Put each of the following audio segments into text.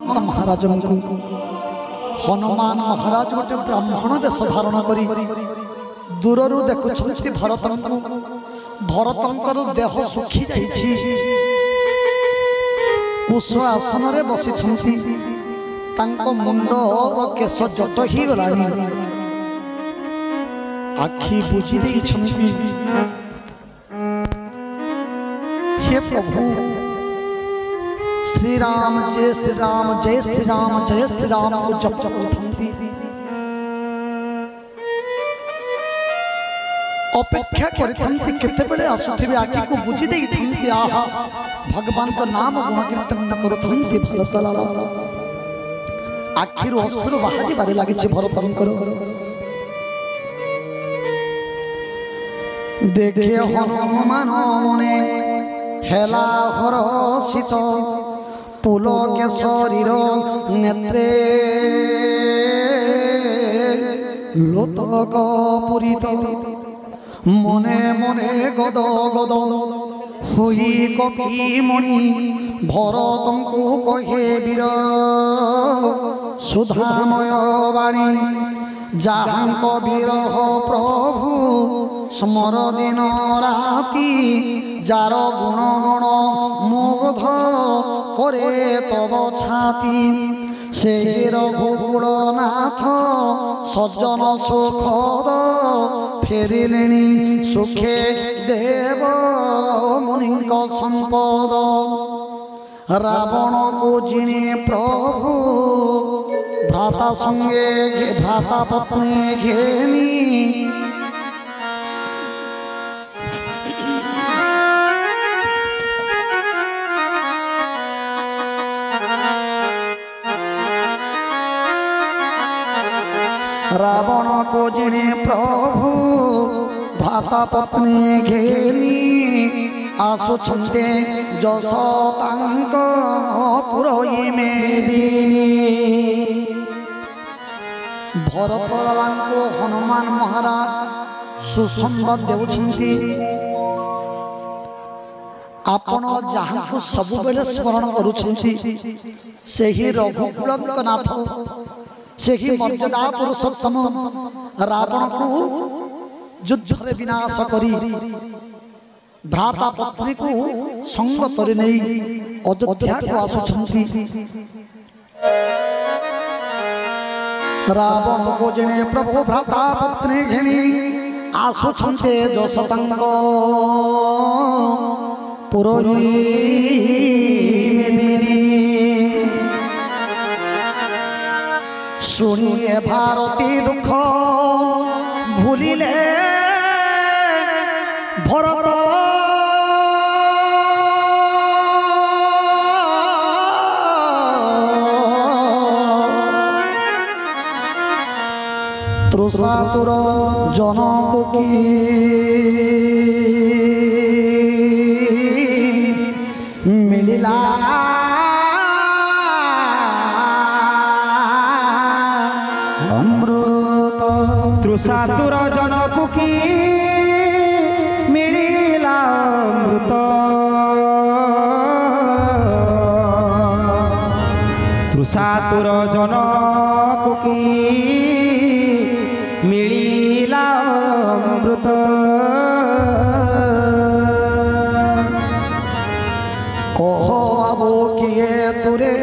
ଅନନ୍ତ ମହାରାଜଙ୍କୁ ହନୁମାନ ମହାରାଜ ଗୋଟେ ବ୍ରାହ୍ମଣ ବେଶ ଧାରଣ କରି ଦୂରରୁ ଦେଖୁଛନ୍ତି ଭରତଙ୍କୁ। ଭରତଙ୍କର ଦେହ ଶୁଖି ଯାଇଛି, କୁଶ ଆସନରେ ବସିଛନ୍ତି, ତାଙ୍କ ମୁଣ୍ଡର କେଶ ଜଟ ହେଇଗଲାଣି, ଆଖି ବୁଜି ଦେଇଛନ୍ତି। हे प्रभु श्री राम जय श्री राम जय श्री राम जय श्री राम को जप करथंती। अपेक्षा करथंती केतेबेले आसुथिबे, आखि को बुझी देइथंती। आहा भगवान को नाम गुण कीर्तन न करथंती। भरत लाला आखिरु अश्रु बाहारी बारे लागिछि भरतंकर। देखे हनुमान मने हेला हरषित, पुलके शरीर नेत्रे लोतक पूरित, मने मने गद गद हुई कपिमणि, भरतंकु कहे वीर सुधामय बाणी, जाहांक विरह प्रभु स्मर दिन राति, जार गुण गण मुग्ध करे तब छाती, से रघुकुलनाथ सज्जन सुखद, फेरिलेणी सुखे देव मुनिक संपद, रावण को जिणे प्रभु भ्राता संगे भ्राता पत्नी घेनी, रावण को जिणे प्रभु भ्राता पत्नी घेनी, आसुछन्ते जस तांक पुरोई मेरी। भरत लालांको हनुमान महाराज सुसंबाद देउछन्ति। आपण जहांको सबुबेले स्मरण करूछन्ति सेही रघुकुलक नाथ, सेही मर्यादा पुरुषोत्तम रावण को युद्ध विनाश करी भ्राता पत्नी को संगतरे नहीं अयोध्या को आसुछन्ति। रावण को जिणे प्रभु भ्राता पत्नी घेणी, आसुछन्ते जसतांग पुरोई मेदिनी। शुणिए भारती दुख भूलिले भरत, तृषातुर जनक की मिलिला अमृत, तृषातुर जनक की मिलिला अमृत, तृषातुर जनक की मिलिला अमृत। कह बाबू किए तुरे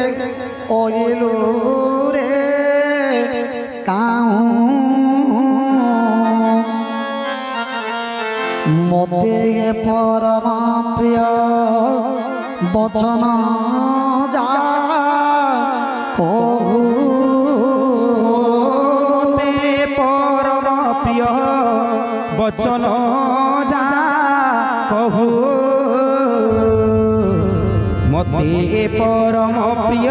ओइलु रे काहू, मते परमा प्रिय बचन जा कहू, परम प्रिय बचन जा कहू, मते परम प्रिय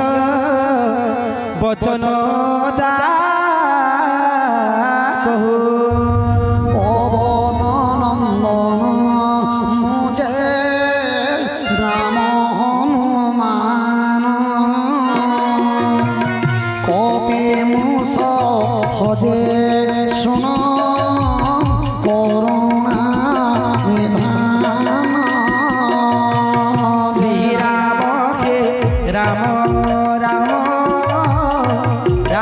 बचन जा कहू। पवन नंदन मुझे राम हनुमान, कपि मूस हजे सुन करुणा निधान, श्री राम के राम राम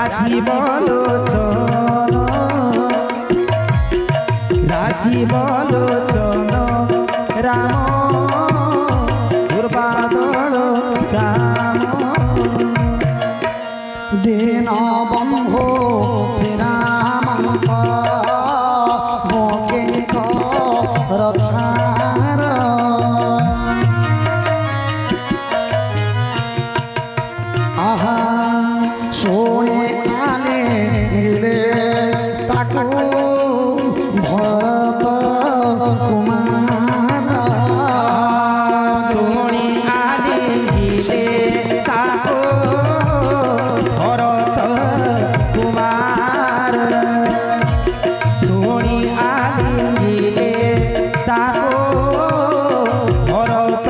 রাজীব লোচন রাজীব লোচন রাম দুর্বাদল শ্যাম দীন বন্ধু শ্রীরামঙ্ক মোকিঙ্ক রছার আহা শুনে কালে গিলে তাকু ভরত কুমার শুনি আলিঙ্গিলে তাকো ভরত কুমার শুনি আলিঙ্গিলে তাকো ভরত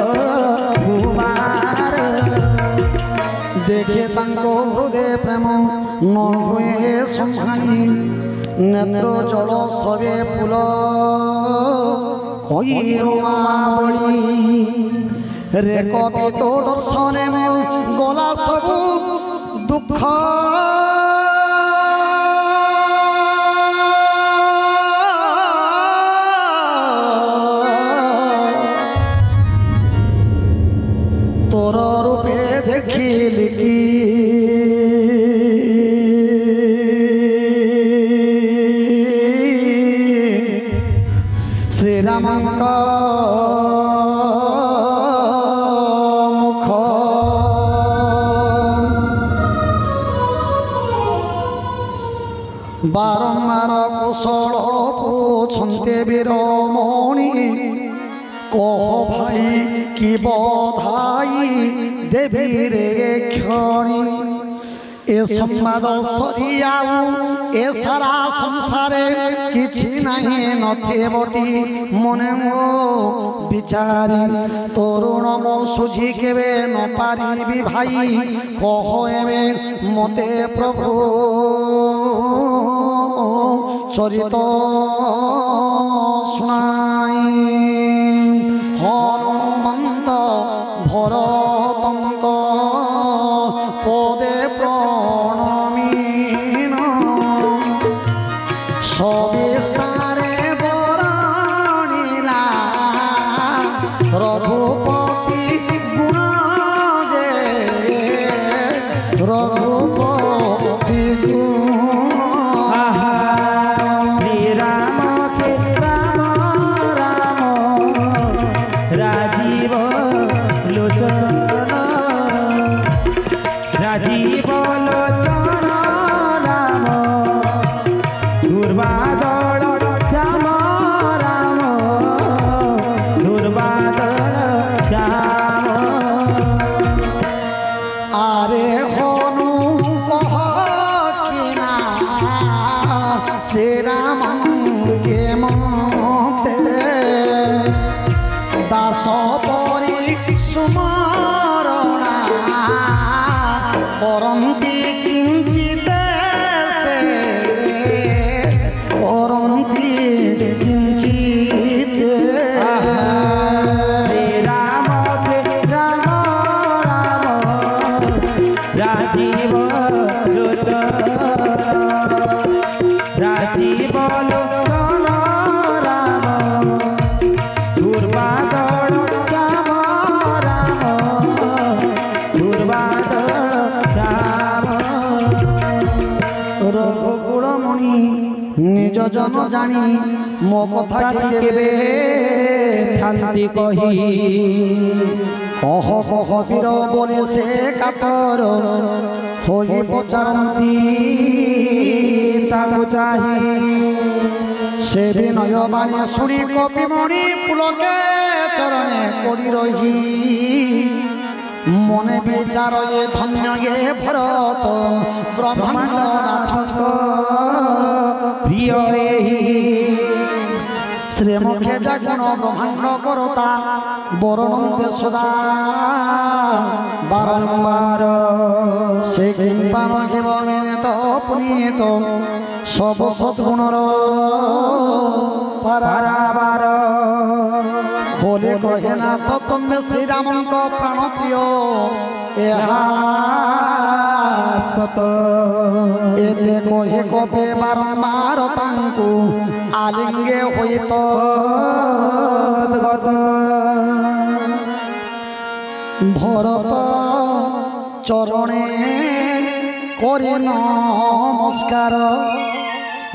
কুমার দেখে তাঙ্ক হৃদয় প্রেম ন হুয়ে সম্ভানি নেত্র জল সবে ফুল কই রুমাবলি রে কবি তো দর্শনে গলা সবু দুঃখ তোর রূপে দেখিলি কি শ্রীরামঙ্ক মুখ বারম্বার কুশল পুছন্তে বীরমণি কহ ভাই কি বধাই দেবী রে ক্ষণি এ সম্বাদ সরিয়াও এ সারা সংসারে কিছু নাহি নথিবটি মনে মো বিচারি তরুণ মো সুঝি কেবে ন পারিবি ভাই কহ এবে মতে প্রভু চরিত শুনাই হনুমন্ত ভরতঙ্ক পদে প্রণমীন সবিস্তারে বরণিলা রঘুপতি গুণ যে রঘুপতি গুণ শ্রীরাম কে রাম রাম রাজীব লোচন রাজীব লোচন রাম দুর্বাদল শ্যাম রাম দুর্বাদল শ্যাম আরে হনু কহ কিনা শ্রীরামকে মতে দাস পরি সুমরণা করন্তি কিঞ্চিত সে করন্তি কিঞ্চিত শ্রীরাম কে রাম রাম রাজীব লোচন রাজীব লোচন রাম দুর্বাদল শ্যাম রাম দুর্বাদল শ্যাম রঘুকুলমণি নিজ জন জানি মো কথা কেবে শান্তি কহি কহ কহ বীর বলে সে কাতর হই পচারন্তি তাকু চাহি সে বিনয় বাণী শুনি কপিমণি পুলকে চরণে পড়ি রহি মনে বিচার এ ধন্য গে ভরত ব্রহ্মাণ্ড নাথঙ্ক প্রিয় এই শ্রীমুখে জাগুণ ব্রহ্মাণ্ড করতা বরণন্তে সদা বারম্বার সে কিংবা নহিব মেনেত পুনিত সব সদ্গুণর পারাবার বলে কহে না তো তুমি শ্রীরামঙ্ক প্রাণ প্রিয় এহা শাশ্বত এতে কহি কবে বারম্বার তাঙ্কু আলিঙ্গে হইত গত ভরত চরণে করি নমস্কার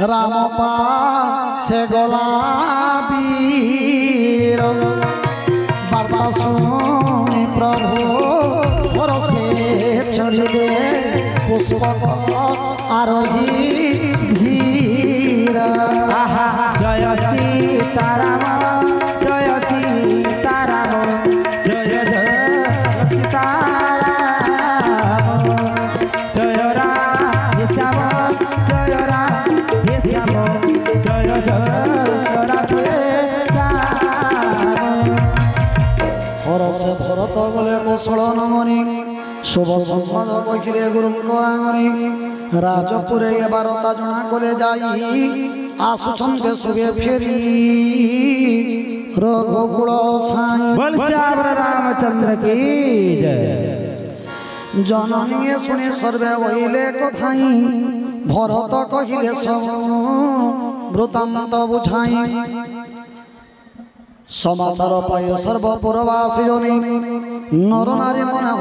রাম পাশে গলাবীর বার্তা শুনি প্রভু পরশে চড়িলে পুষ্পক আরোহী ধীর আহা জয় সীতারাম জয় সীতারাম জয় জয় সীতারাম জয় রাধে শ্যাম জয় রাধে শ্যাম জয় জয় রাধে শ্যাম হরসে ভরত বলে কৌশল নমনি শুভ সম্বাদ কহিলে গুরুঙ্গ আঙনি রাজপুরে এবার তা জনা করে যাই আসুছন্তে শুভে ফেরি রঘুকুল সাই बोल श्याम रामचंद्र की जय জননীয়ে শুনে সর্বে হইলে কথাই ভরত কহিলে সব বৃত্তান্ত বুঝাই সমাচার পাই সর্বপুরবাসী জনী নর নারী মনে